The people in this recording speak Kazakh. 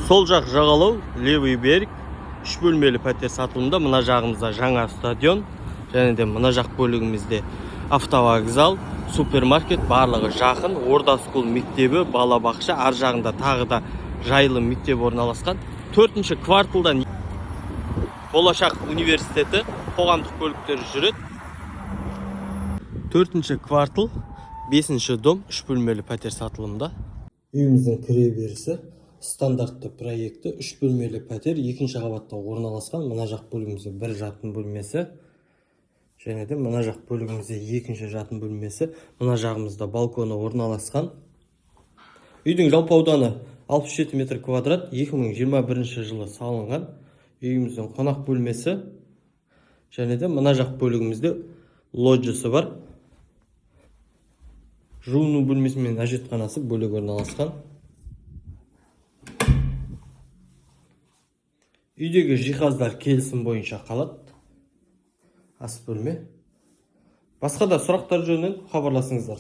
Сол жақ жағалау, левый берег, 3 бөлмелі пәтер сатылымда. Мына жағымызда жаңа стадион, және де мына жақ бөлігімізде автовокзал, супермаркет, барлығы жақын. Орда скул мектебі, балабақша, ар жағында тағы да жайлы мектеп орналасқан. 4-ші кварталдан Болашақ университеті қоғамдық көліктер жүреді. 4-ші квартал, 5-ші дом, 3 бөлмелі пәтер сатылымда. Үйіміздің кіре берісі стандартты проекті, 3 бөлмелі пәтер, 2-ші қабатта орналасқан. Мына жақ бөлігімізде 1 жатын бөлмесі, және де мына жақ бөлігімізде 2-ші жатын бөлмесі. Мына жағымызда балконы орналасқан. Үйдің жалпы ауданы 67 метр квадрат, 2021 жылы салынған. Үйіміздің қонақ бөлмесі, және де мына жақ бөлігімізде лоджиясы бар. Жуыну бөлмесі мен әжетханасы бөлек орналасқан. Үйдегі жиһаздар келісім бойынша қалады. Ас бөлме. Басқа да сұрақтар жөнінен хабарласыңыздар.